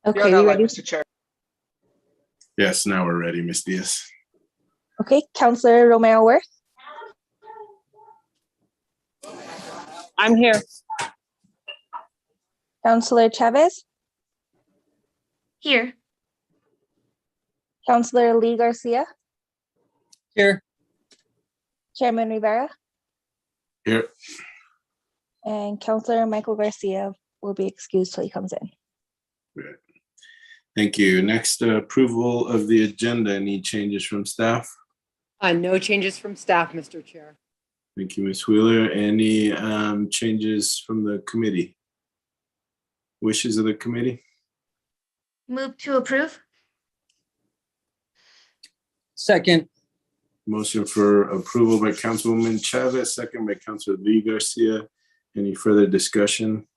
Okay, now we live, ready? Mr. Chair. Yes, now we're ready, Ms. Diaz. Okay, Councillor Romero Worth, I'm here. Councillor Chavez, Here. Councillor Lee Garcia, Here. Chairman Rivera, Here. and Councillor Michael Garcia will be excused till he comes in. Right. Thank you. Next, approval of the agenda. Any changes from staff? No changes from staff, Mr. Chair. Thank you, Ms. Wheeler. Any changes from the committee? Wishes of the committee? Move to approve. Second. Motion for approval by Councilwoman Chavez, second by Councilor Lee Garcia. Any further discussion?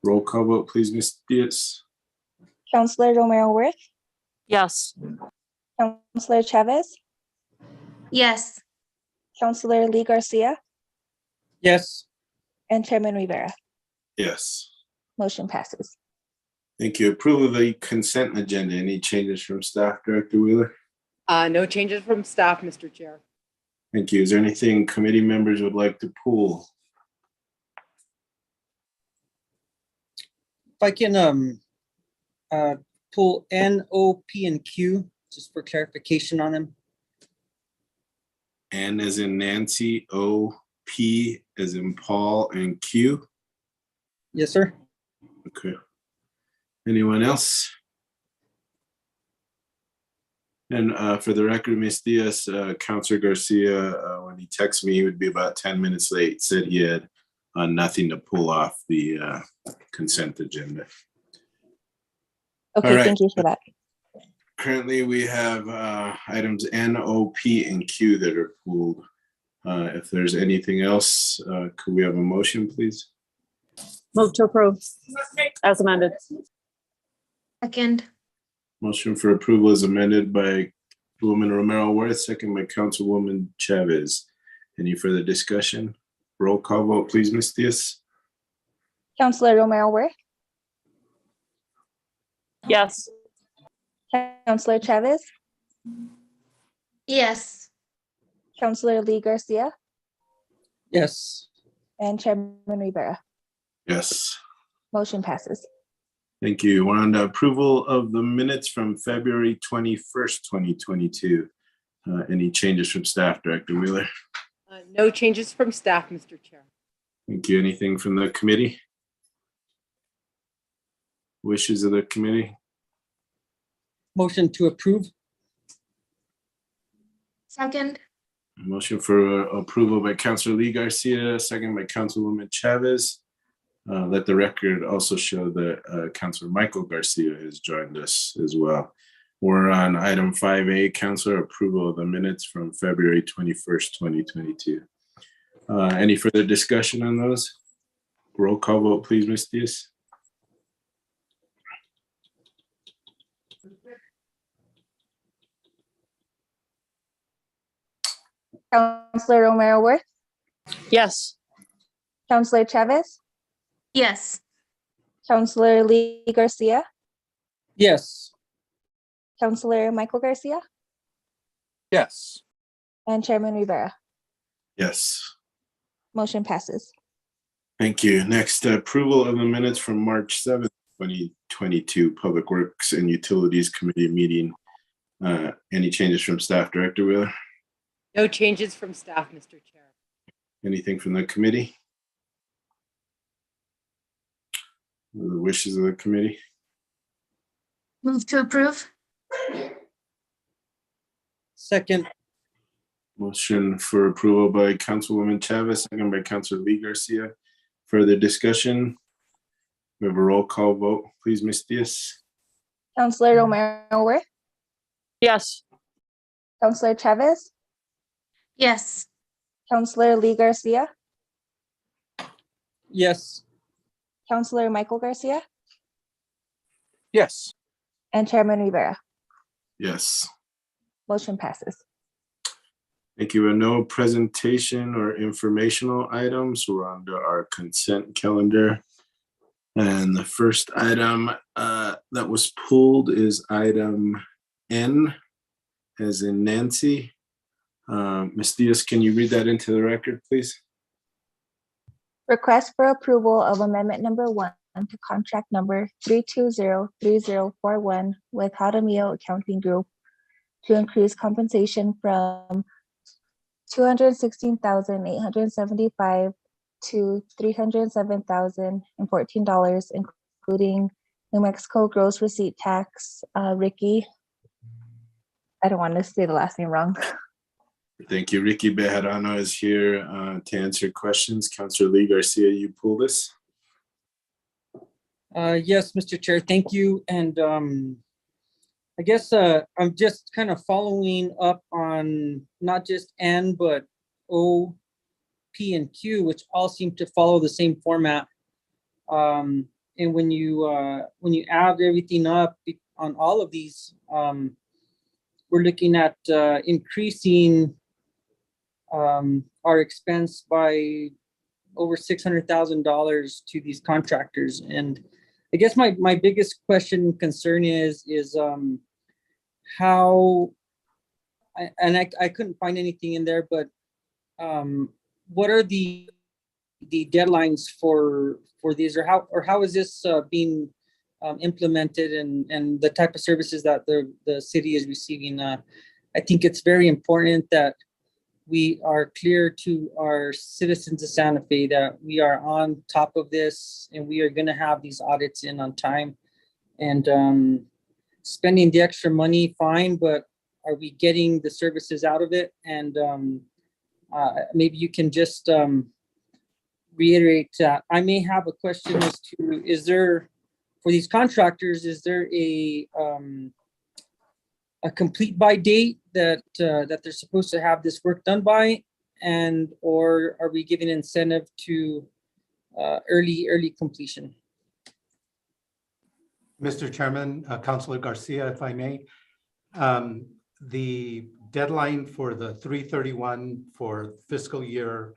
Roll call vote, please, Ms. Diaz. Councillor Romero Worth, Yes. Councillor Chavez, Yes. Councillor Lee Garcia, Yes. and Chairman Rivera. Yes. Motion passes. Thank you. Approval of the consent agenda. Any changes from staff, Director Wheeler? No changes from staff, Mr. Chair. Thank you. Is there anything committee members would like to pull? If I can pull N, O, P, and Q, just for clarification on them. N as in Nancy, O, P as in Paul, and Q. Yes, sir. Okay. Anyone else? And for the record, Ms. Diaz, Councilor Garcia, when he texted me, he would be about 10 minutes late, said he had nothing to pull off the consent agenda. Okay, All right. thank you for that. Currently, we have items N, O, P, and Q that are pulled. If there's anything else, could we have a motion, please? Move to approve. As amended. Second. Motion for approval is amended by Woman Romero Worth, second by Councilwoman Chavez. Any further discussion? Roll call vote, please, Ms. Diaz. Councillor Romero Worth, Yes. Councillor Chavez, Yes. Councillor Lee Garcia, Yes. and Chairman Rivera. Yes. Motion passes. Thank you. We're on the approval of the minutes from February 21st, 2022. Any changes from staff, Director Wheeler? No changes from staff, Mr. Chair. Thank you. Anything from the committee? Wishes of the committee? Motion to approve. Second. Motion for approval by Councilor Lee Garcia, second by Councilwoman Chavez. Let the record also show that Councilor Michael Garcia has joined us as well. We're on item 5A, Councilor approval of the minutes from February 21st, 2022. Any further discussion on those? Roll call vote, please, Ms. Diaz. Councillor Romero Worth, Yes. Councillor Chavez, Yes. Councillor Lee Garcia, Yes. Councillor Michael Garcia, Yes. and Chairman Rivera. Yes. Motion passes. Thank you. Next, approval of the minutes from March 7th, 2022, Public Works and Utilities Committee meeting. Any changes from staff, Director Wheeler? No changes from staff, Mr. Chair. Anything from the committee? The wishes of the committee? Move to approve. Second. Motion for approval by Councilwoman Chavez, second by Councilor Lee Garcia. Further discussion? We have a roll call vote. Please, Ms. Diaz. Councillor Romero Worth, Yes. Councillor Chavez, Yes. Councillor Lee Garcia, Yes. Councillor Michael Garcia, Yes. and Chairman Rivera. Yes. Motion passes. Thank you. And no presentation or informational items. We're on to our consent calendar. And the first item that was pulled is item N, as in Nancy. Ms. Diaz, can you read that into the record, please? Request for approval of amendment number 1 to contract number 3203041 with Jaramillo Accounting Group to increase compensation from $216,875 to $307,014, including New Mexico gross receipt tax. Ricky, I don't want to say the last name wrong. Thank you. Ricky Bejarano is here to answer questions. Councilor Lee Garcia, you pull this? Yes, Mr. Chair, thank you. And I guess I'm just kind of following up on not just N, but O, P, and Q, which all seem to follow the same format. And when you add everything up on all of these, we're looking at increasing our expense by over $600,000 to these contractors. And I guess my biggest question and concern is how, and I couldn't find anything in there, but what are the deadlines for these, or how is this being implemented, and the type of services that the city is receiving? I think it's very important that we are clear to our citizens of Santa Fe that we are on top of this, and we are going to have these audits in on time. And spending the extra money, fine, but are we getting the services out of it? And maybe you can just reiterate that. I may have a question as to, is there, for these contractors, is there a complete by date that they're supposed to have this work done by, and or are we giving incentive to early completion? Mr. Chairman, Councilor Garcia, if I may, the deadline for the 331 for fiscal year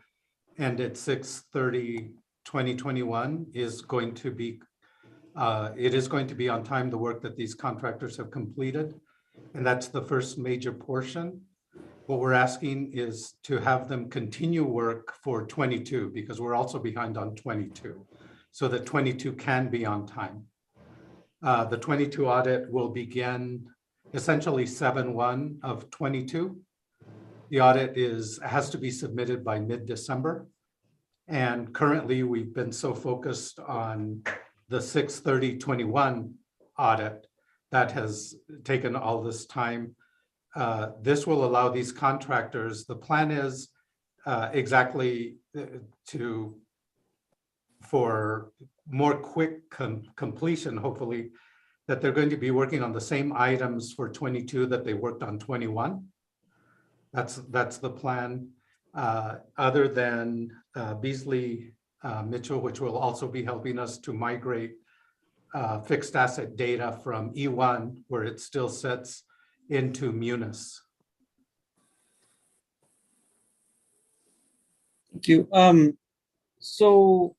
ended 6/30/2021 is going to be, it is going to be on time, the work that these contractors have completed. And that's the first major portion. What we're asking is to have them continue work for 22, because we're also behind on 22, so that 22 can be on time. The 22 audit will begin essentially 7/1/22. The audit has to be submitted by mid-December. And currently we've been so focused on the 6/30/21 audit that has taken all this time. This will allow these contractors, the plan is exactly for more quick completion, hopefully, that they're going to be working on the same items for 22 that they worked on 21. That's the plan. Other than Beasley Mitchell, which will also be helping us to migrate fixed asset data from E1, where it still sits, into Munis. Thank you. So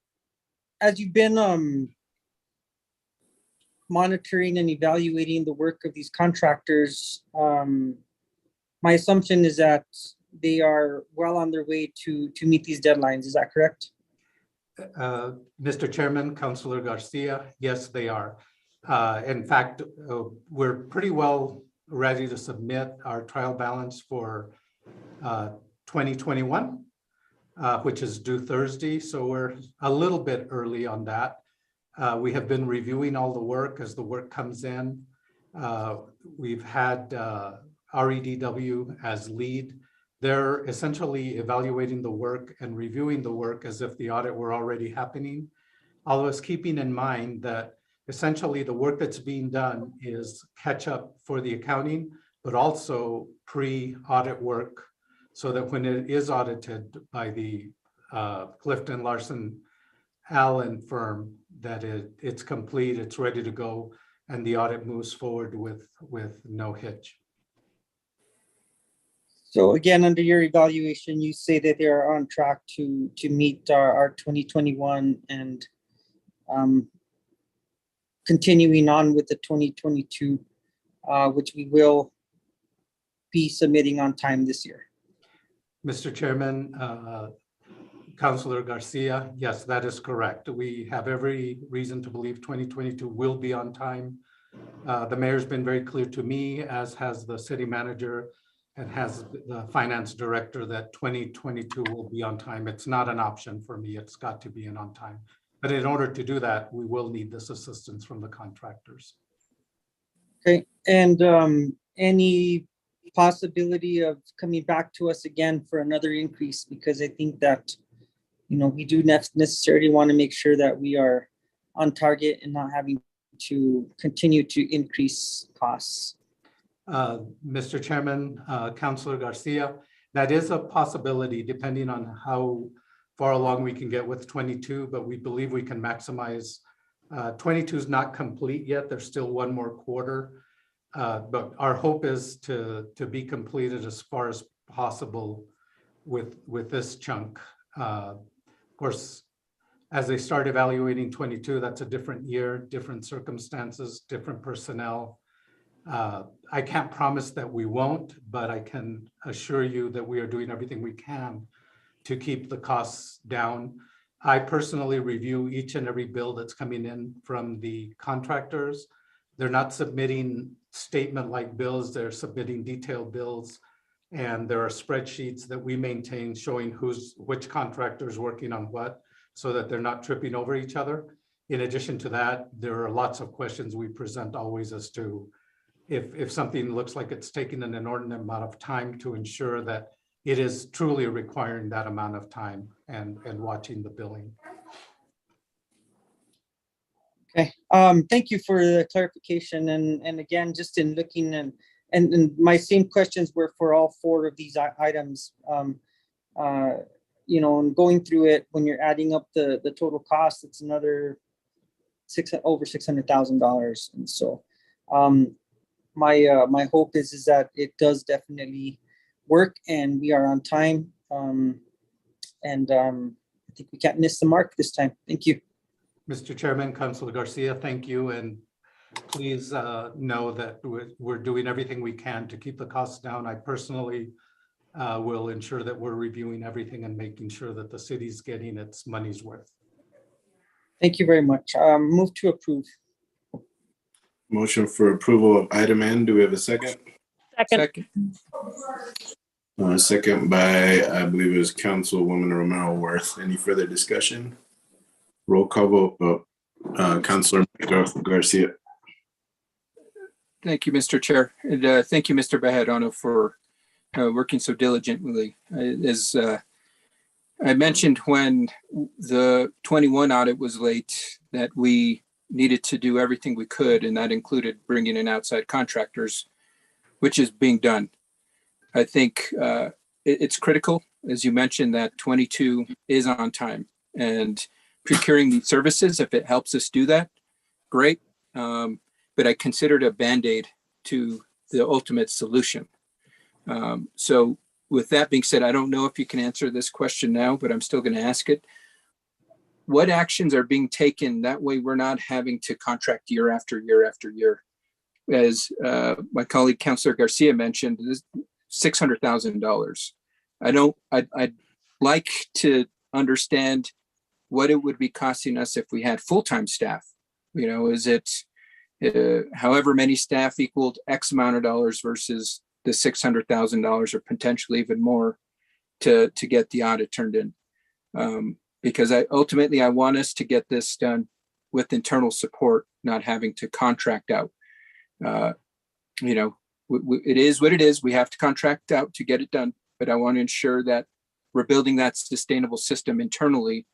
as you've been monitoring and evaluating the work of these contractors, my assumption is that they are well on their way to meet these deadlines. Is that correct? Mr. Chairman, Councilor Garcia, yes, they are. In fact, we're pretty well ready to submit our trial balance for 2021, which is due Thursday. So we're a little bit early on that. We have been reviewing all the work as the work comes in. We've had REDW as lead. They're essentially evaluating the work and reviewing the work as if the audit were already happening. Always keeping in mind that essentially the work that's being done is catch up for the accounting, but also pre-audit work, so that when it is audited by the Clifton Larson Allen firm, that it's complete, it's ready to go, and the audit moves forward with no hitch. So again, under your evaluation, you say that they are on track to meet our 2021 and continuing on with the 2022, which we will be submitting on time this year. Mr. Chairman, Councilor Garcia, yes, that is correct. We have every reason to believe 2022 will be on time. The mayor's been very clear to me, as has the city manager and has the finance director, that 2022 will be on time. It's not an option for me. It's got to be in on time. But in order to do that, we will need this assistance from the contractors. Okay, and any possibility of coming back to us again for another increase? Because I think that, we do necessarily want to make sure that we are on target and not having to continue to increase costs. Mr. Chairman, Councilor Garcia, that is a possibility depending on how far along we can get with 22, but we believe we can maximize. 22 is not complete yet. There's still one more quarter. But our hope is to be completed as far as possible with this chunk. Of course, as they start evaluating 22, that's a different year, different circumstances, different personnel. I can't promise that we won't, but I can assure you that we are doing everything we can to keep the costs down. I personally review each and every bill that's coming in from the contractors. They're not submitting statement-like bills, they're submitting detailed bills. And there are spreadsheets that we maintain showing which contractor is working on what, so that they're not tripping over each other. In addition to that, there are lots of questions we present always as to if something looks like it's taking an inordinate amount of time, to ensure that it is truly requiring that amount of time and watching the billing. Okay, thank you for the clarification. And again, just in looking and my same questions were for all four of these items. And going through it, when you're adding up the total cost, it's another over $600,000. And so my hope is that it does definitely work and we are on time. I think we can't miss the mark this time. Thank you. Mr. Chairman, Councilor Garcia, thank you. And please know that we're doing everything we can to keep the costs down. I personally will ensure that we're reviewing everything and making sure that the city's getting its money's worth. Thank you very much. Move to approve. Motion for approval of item N. Do we have a second? Second. Second by, I believe it was Councilwoman Romero Worth. Any further discussion? Roll call vote. Councilor Garcia. Thank you, Mr. Chair. And thank you, Mr. Bejarano, for working so diligently. As I mentioned when the 21 audit was late, that we needed to do everything we could, and that included bringing in outside contractors, which is being done. I think it's critical, as you mentioned, that 22 is on time, and procuring these services, if it helps us do that, great. But I consider it a Band-Aid to the ultimate solution. So with that being said, I don't know if you can answer this question now, but I'm still going to ask it. What actions are being taken? That way we're not having to contract year after year after year. As my colleague Councilor Garcia mentioned, this $600,000. I'd like to understand what it would be costing us if we had full-time staff. Is it however many staff equaled X amount of dollars versus the $600,000 or potentially even more to get the audit turned in? Because ultimately I want us to get this done with internal support, not having to contract out. It is what it is. We have to contract out to get it done, but I want to ensure that we're building that sustainable system internally.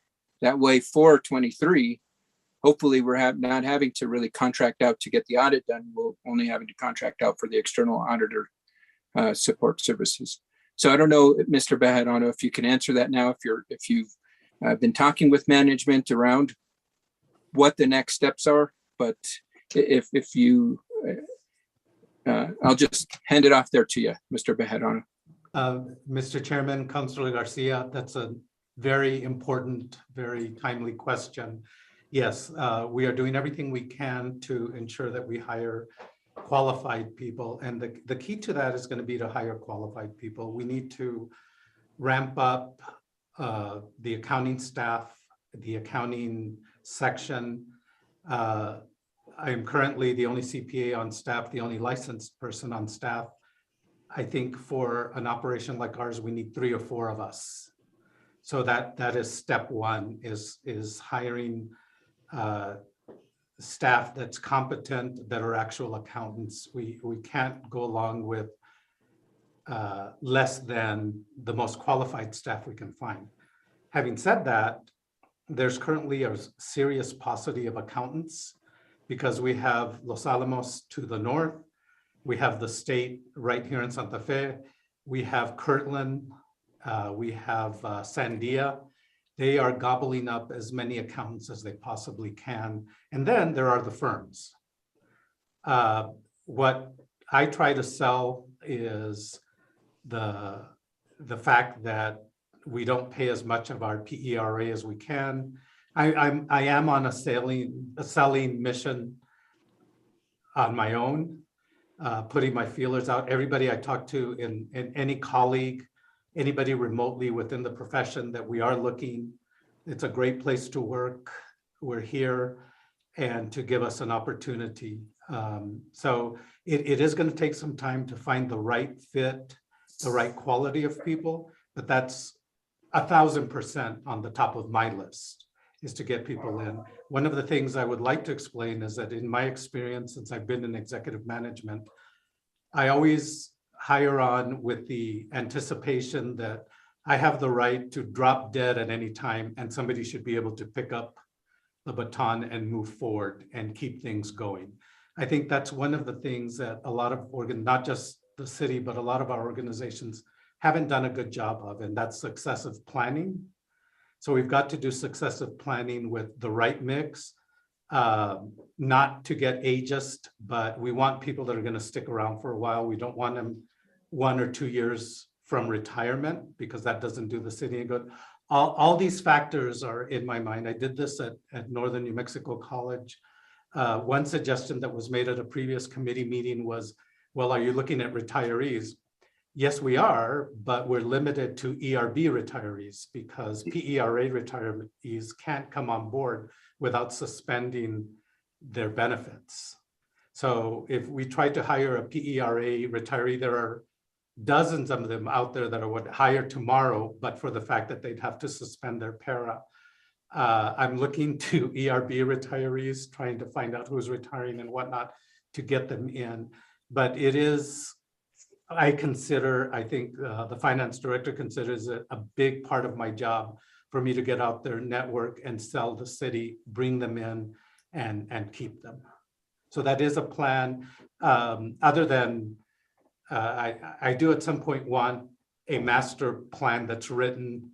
That way for 23, hopefully we're not having to really contract out to get the audit done. We're only having to contract out for the external auditor support services. So I don't know, Mr. Bejarano, if you can answer that now, if you've been talking with management around what the next steps are, but if you, I'll just hand it off there to you, Mr. Bejarano. Mr. Chairman, Councilor Garcia, that's a very important, very timely question. Yes, we are doing everything we can to ensure that we hire qualified people. And the key to that is going to be to hire qualified people. We need to ramp up the accounting staff, the accounting section. I am currently the only CPA on staff, the only licensed person on staff. I think for an operation like ours, we need 3 or 4 of us. So that is step one, is hiring staff that's competent, that are actual accountants. We can't go along with less than the most qualified staff we can find. Having said that, there's currently a serious paucity of accountants because we have Los Alamos to the north, we have the state right here in Santa Fe, we have Kirtland, we have Sandia. They are gobbling up as many accountants as they possibly can. And then there are the firms. What I try to sell is the fact that we don't pay as much of our PERA as we can. I am on a selling mission on my own, putting my feelers out. Everybody I talk to in any colleague, anybody remotely within the profession, that we are looking. It's a great place to work. We're here, and to give us an opportunity. So it is going to take some time to find the right fit, the right quality of people, but that's 1,000% on the top of my list, is to get people in. One of the things I would like to explain is that in my experience, since I've been in executive management, I always hire on with the anticipation that I have the right to drop dead at any time and somebody should be able to pick up the baton and move forward and keep things going. I think that's one of the things that a lot of not just the city, but a lot of our organizations haven't done a good job of, and that's successive planning. So we've got to do successive planning with the right mix, not to get ageist, but we want people that are going to stick around for a while. We don't want them 1 or 2 years from retirement, because that doesn't do the city any good. All these factors are in my mind. I did this at Northern New Mexico College. One suggestion that was made at a previous committee meeting was, well, are you looking at retirees? Yes, we are, but we're limited to ERB retirees, because PERA retirees can't come on board without suspending their benefits. So if we try to hire a PERA retiree, there are dozens of them out there that are hired tomorrow, but for the fact that they'd have to suspend their para. I'm looking to ERB retirees, trying to find out who's retiring and whatnot to get them in. But it is, I think the finance director considers it a big part of my job for me to get out there, network, and sell the city, bring them in and keep them. So that is a plan. Other than I do at some point want a master plan that's written,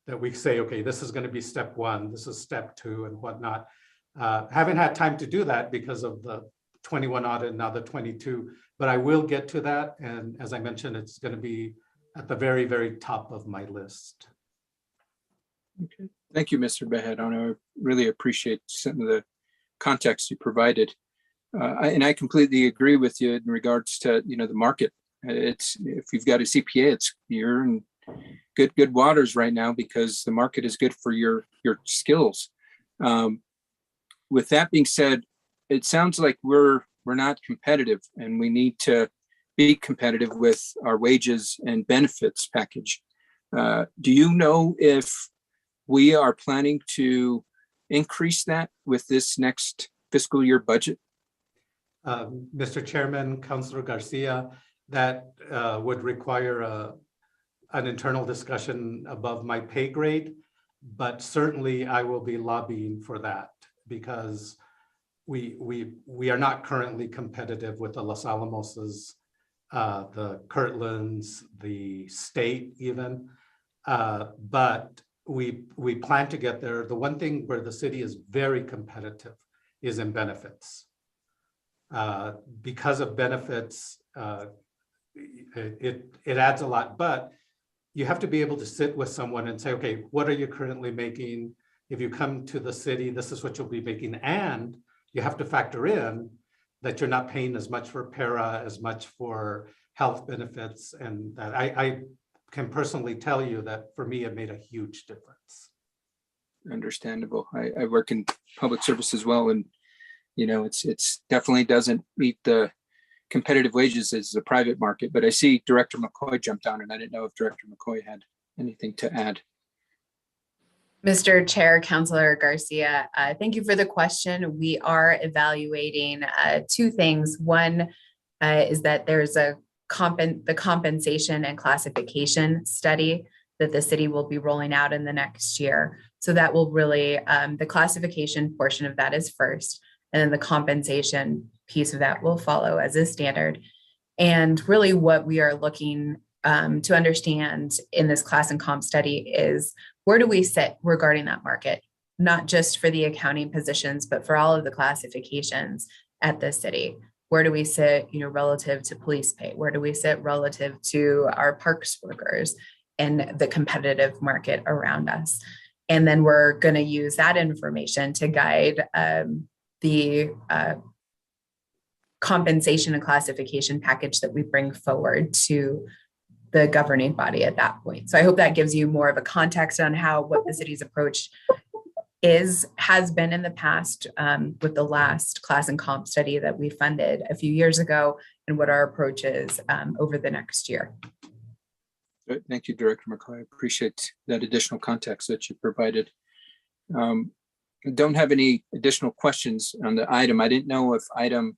that we say, okay, this is going to be step 1, this is step 2, and whatnot. Haven't had time to do that because of the 21 audit and now the 22, but I will get to that. And as I mentioned, it's going to be at the very, very top of my list. Okay. Thank you, Mr. Bejarano. I really appreciate some of the context you provided. And I completely agree with you in regards to, the market. It's, if you've got a CPA, you're in good waters right now, because the market is good for your skills. With that being said, it sounds like we're not competitive, and we need to be competitive with our wages and benefits package. Do you know if we are planning to increase that with this next fiscal year budget? Mr. Chairman, Councilor Garcia, that would require an internal discussion above my pay grade, but certainly I will be lobbying for that, because we are not currently competitive with the Los Alamoses, the Kirtlands, the state even, but we plan to get there. The one thing where the city is very competitive is in benefits. Because of benefits, it adds a lot, but you have to be able to sit with someone and say, okay, what are you currently making? if you come to the city, this is what you'll be making. And you have to factor in that you're not paying as much for para, as much for health benefits. And that I can personally tell you that for me, it made a huge difference. Understandable. I work in public service as well, and it's definitely doesn't meet the competitive wages as the private market. But I see Director McCoy jumped on, and I didn't know if Director McCoy had anything to add. Mr. Chair, Councilor Garcia, thank you for the question. We are evaluating two things. One is that there's the compensation and classification study that the city will be rolling out in the next year. So that will really, the classification portion of that is first, and then the compensation piece of that will follow as a standard. And really what we are looking to understand in this class and comp study is, where do we sit regarding that market? Not just for the accounting positions, but for all of the classifications at the city. Where do we sit, relative to police pay? Where do we sit relative to our parks workers and the competitive market around us? And then we're going to use that information to guide the compensation and classification package that we bring forward to the governing body at that point. So I hope that gives you more of a context on what the city's approach has been in the past with the last class and comp study that we funded a few years ago, and what our approach is over the next year. Good. Thank you, Director McCoy. I appreciate that additional context that you provided. I don't have any additional questions on the item. I didn't know if item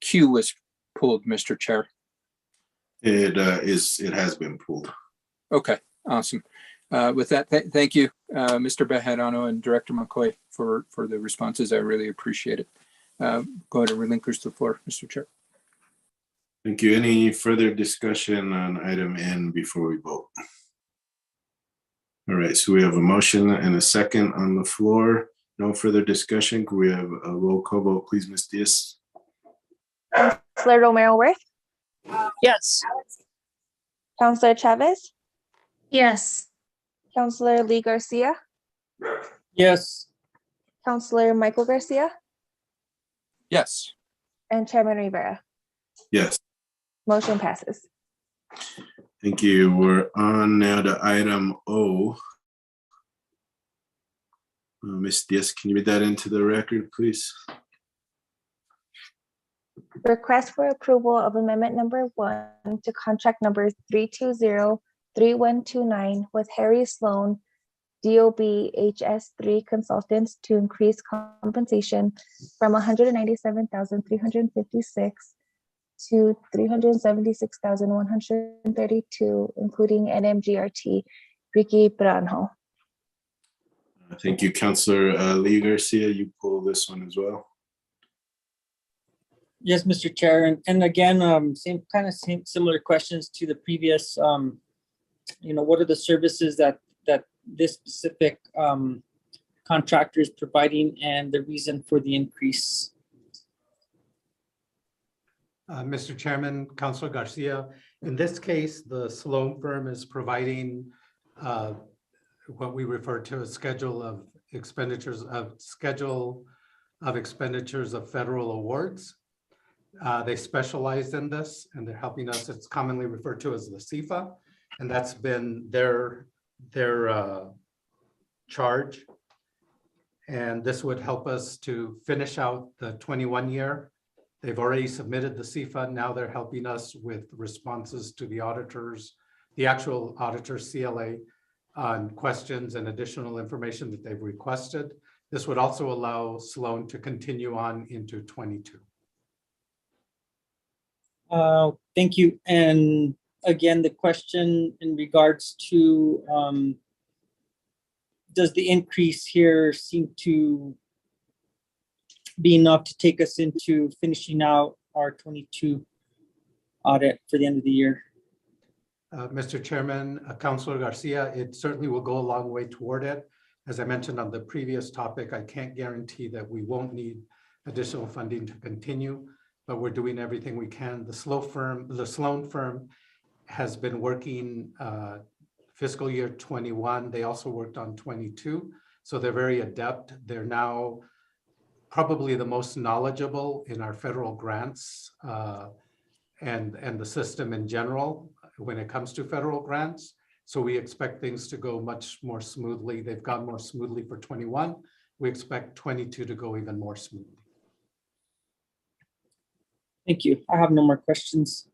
Q was pulled, Mr. Chair. It has been pulled. Okay, awesome. With that, thank you, Mr. Bejarano and Director McCoy for the responses. I really appreciate it. Go ahead and relinquish the floor, Mr. Chair. Thank you. Any further discussion on item N before we vote? All right, so we have a motion and a second on the floor. No further discussion. Could we have a roll call vote, please, Ms. Diaz? Councilor Romero Worth, Yes. Councilor Chavez, Yes. Councilor Lee Garcia, Yes. Councilor Michael Garcia, Yes. and Chairman Rivera. Yes. Motion passes. Thank you. We're on now to item O. Ms. Diaz, can you read that into the record, please? Request for approval of amendment number 1 to contract number 320-3129 with Harry Sloan, DOB HS3 Consultants, to increase compensation from $197,356 to $376,132, including NMGRT Ricky Branjo. Thank you, Councilor Lee Garcia. You pull this one as well. Yes, Mr. Chair, and again, similar questions to the previous. What are the services that this specific contractor is providing, and the reason for the increase? Mr. Chairman, Councilor Garcia, in this case, the Sloan firm is providing what we refer to as schedule of expenditures of federal awards. They specialize in this, and they're helping us. It's commonly referred to as the CFA, and that's been their charge. And this would help us to finish out the 21 year. They've already submitted the CFA. Now they're helping us with responses to the auditors, the actual auditor's CLA, on questions and additional information that they've requested. This would also allow Sloan to continue on into 22. Thank you. And again, the question in regards to does the increase here seem to be enough to take us into finishing out our 22 audit for the end of the year? Mr. Chairman, Councilor Garcia, it certainly will go a long way toward it. As I mentioned on the previous topic, I can't guarantee that we won't need additional funding to continue, but we're doing everything we can. The Sloan firm has been working fiscal year 21. They also worked on 22. So they're very adept. They're now probably the most knowledgeable in our federal grants and the system in general when it comes to federal grants. So we expect things to go much more smoothly. They've gone more smoothly for 21. We expect 22 to go even more smoothly. Thank you. I have no more questions.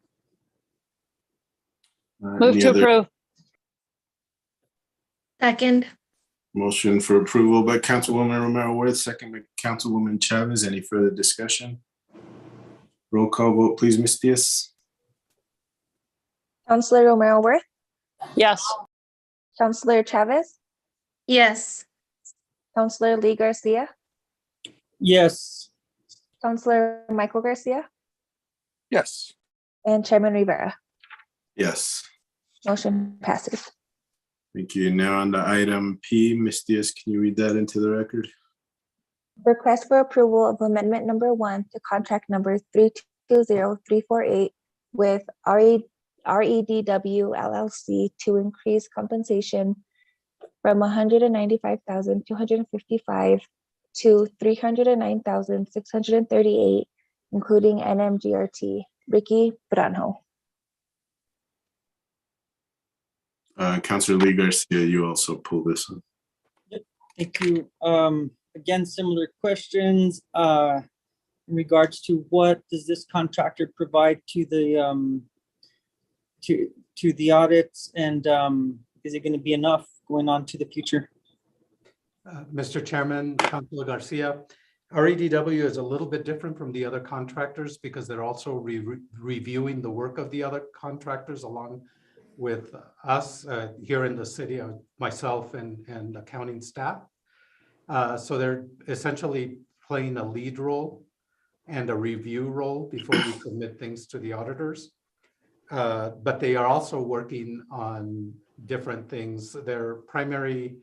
Move Any to other approve. Second. motion for approval by Councilwoman Romero Worth, second by Councilwoman Chavez. Any further discussion? Roll call vote, please, Ms. Diaz. Counselor Romero Worth, Yes. Counselor Chavez, Yes. Counselor Lee Garcia, Yes. Counselor Michael Garcia, Yes. and Chairman Rivera. Yes. Motion passes. Thank you. Now on to item P, Ms. Diaz, can you read that into the record? Request for approval of amendment number 1 to contract number 320348 with REDW LLC to increase compensation from $195,255 to $309,638, including NMGRT. Ricky Branjo. Councilor Lee Garcia, you also pull this one. Thank you. Again, similar questions in regards to what does this contractor provide to the to the audits, and is it going to be enough going on to the future? Mr. Chairman, Councilor Garcia, REDW is a little bit different from the other contractors because they're also reviewing the work of the other contractors along with us here in the city, myself and accounting staff. So they're essentially playing a lead role and a review role before we submit things to the auditors. But they are also working on different things. Their primary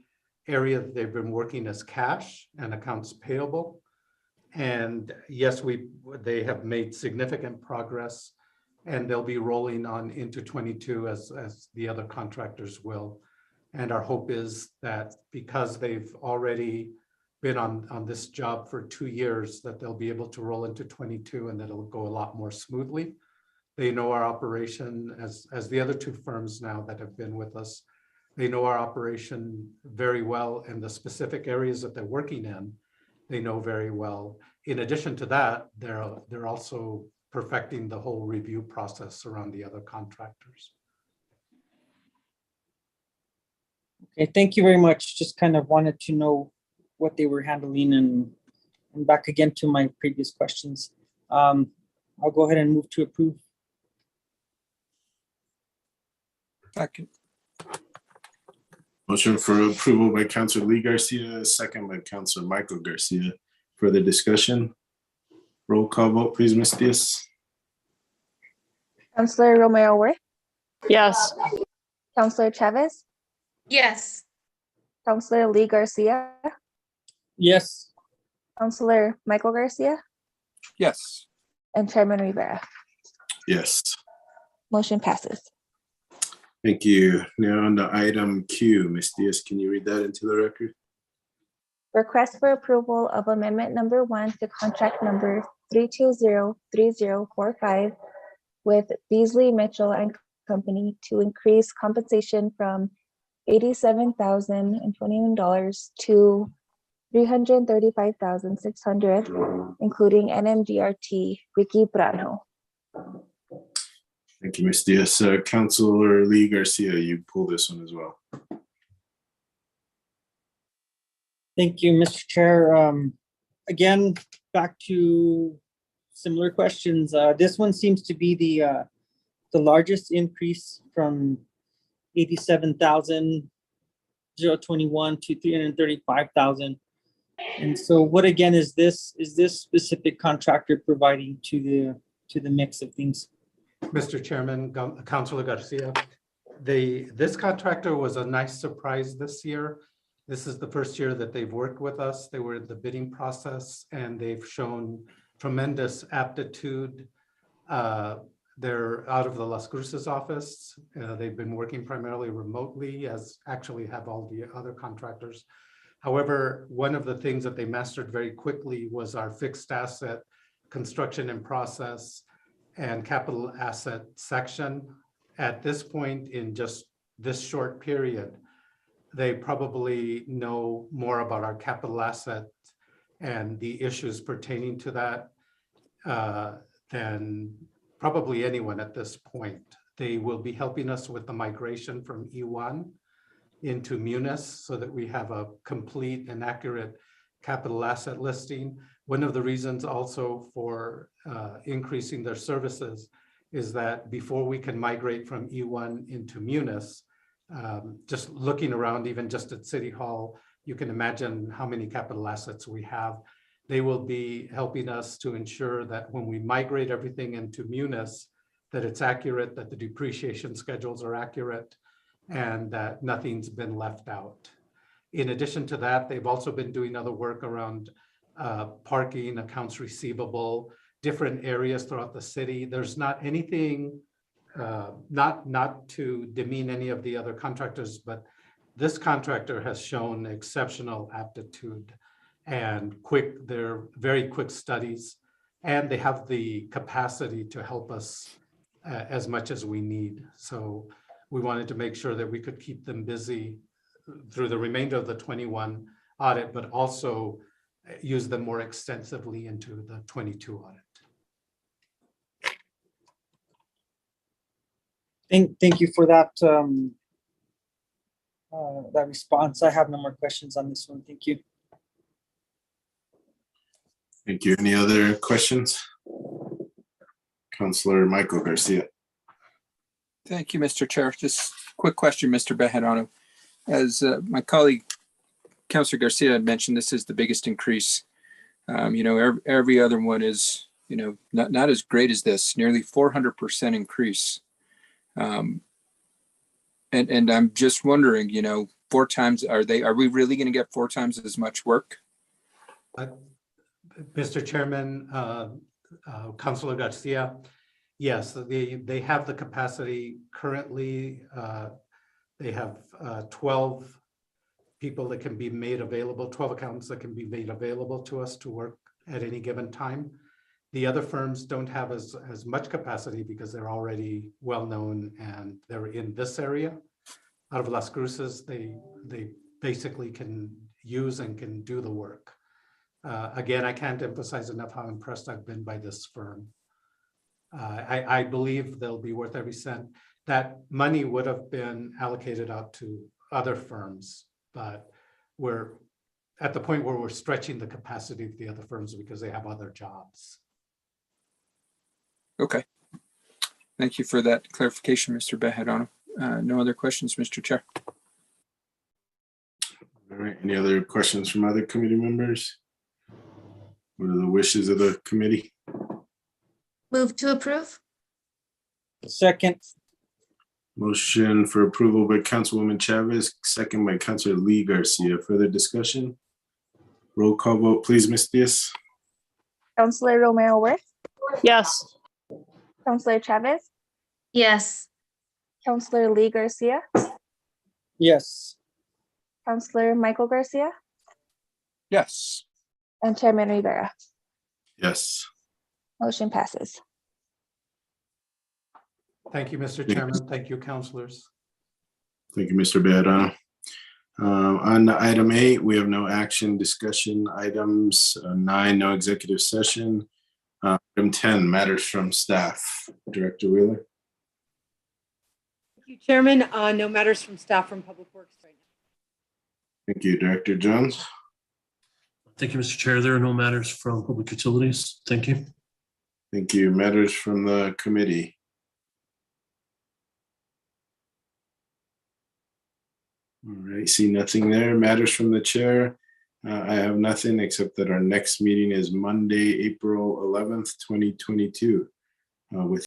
area that they've been working is cash and accounts payable. And yes, they have made significant progress, and they'll be rolling on into 22 as the other contractors will. And our hope is that because they've already been on this job for 2 years, that they'll be able to roll into 22 and that it'll go a lot more smoothly. They know our operation as the other 2 firms now that have been with us. They know our operation very well, and the specific areas that they're working in, they know very well. In addition to that, they're also perfecting the whole review process around the other contractors. Okay, thank you very much. Just kind of wanted to know what they were handling, and back again to my previous questions. I'll go ahead and move to approve. Second. Motion for approval by Councilor Lee Garcia, second by Councilor Michael Garcia. Further discussion? Roll call vote, please, Ms. Diaz. Counselor Romero Worth, Yes. Counselor Chavez, Yes. Counselor Lee Garcia, Yes. Counselor Michael Garcia, Yes. and Chairman Rivera. Yes. Motion passes. Thank you. Now on to item Q. Ms. Diaz, can you read that into the record? Request for approval of amendment number 1 to contract number 3203045 with Beasley Mitchell and Company to increase compensation from $87,021 to $335,600, including NMGRT. Ricky Branjo. Thank you, Ms. Diaz. Councilor Lee Garcia, you pull this one as well. Thank you, Mr. Chair. Again, back to similar questions. This one seems to be the largest increase from 87,021 to 335,000. And so, what again is this? Is this specific contractor providing to the mix of things? Mr. Chairman, Councilor Garcia, this contractor was a nice surprise this year. This is the first year that they've worked with us. They were in the bidding process, and they've shown tremendous aptitude, They're out of the Las Cruces office. They've been working primarily remotely, as actually have all the other contractors. However, one of the things that they mastered very quickly was our fixed asset, construction in process, and capital asset section. At this point, in just this short period, they probably know more about our capital asset and the issues pertaining to that than probably anyone at this point. They will be helping us with the migration from E1 into Munis so that we have a complete and accurate capital asset listing. One of the reasons also for increasing their services is that before we can migrate from E1 into Munis, just looking around, even just at City Hall, you can imagine how many capital assets we have. They will be helping us to ensure that when we migrate everything into Munis, that it's accurate, that the depreciation schedules are accurate, and that nothing's been left out. In addition to that, they've also been doing other work around parking, accounts receivable, different areas throughout the city. There's not anything, not to demean any of the other contractors, but this contractor has shown exceptional aptitude and they're very quick studies, and they have the capacity to help us as much as we need. So we wanted to make sure that we could keep them busy through the remainder of the 21 audit, but also use them more extensively into the 22 audit. Thank you for that that response. I have no more questions on this one. Thank you. Thank you. Any other questions? Councilor Michael Garcia. Thank you, Mr. Chair. Just quick question, Mr. Bejarano. As my colleague, Councilor Garcia had mentioned, this is the biggest increase. Every other one is, not as great as this, nearly 400% increase. And I'm just wondering, 4 times, are we really going to get 4 times as much work? Mr. Chairman, Councilor Garcia, yes, they have the capacity currently. They have 12 people that can be made available, 12 accountants that can be made available to us to work at any given time. The other firms don't have as much capacity because they're already well-known and they're in this area. Out of Las Cruces, they basically can use and can do the work. Again, I can't emphasize enough how impressed I've been by this firm. I believe they'll be worth every cent. That money would have been allocated out to other firms, but we're at the point where we're stretching the capacity of the other firms because they have other jobs. Okay. Thank you for that clarification, Mr. Bejarano. No other questions, Mr. Chair. All right. Any other questions from other committee members? What are the wishes of the committee? Move to approve? Second. Motion for approval by Councilwoman Chavez, second by Councilor Lee Garcia. Further discussion? Roll call vote, please, Ms. Diaz. Councilor Romero Worth, Yes. Councilor Chavez, Yes. Councilor Lee Garcia, Yes. Councilor Michael Garcia, Yes. and Chairman Rivera. Yes. Motion passes. Thank you, Mr. Chairman. Thank you, councilors. Thank you, Mr. Bejarano. On item 8, we have no action discussion items. 9, no executive session. Item 10, matters from staff. Director Wheeler. Thank you, Chairman. No matters from staff from Public Works right now. Thank you, Director Jones. Thank you, Mr. Chair. There are no matters from Public Utilities. Thank you. Thank you. Matters from the committee. All right, see nothing there. Matters from the chair. I have nothing except that our next meeting is Monday, April 11th, 2022. With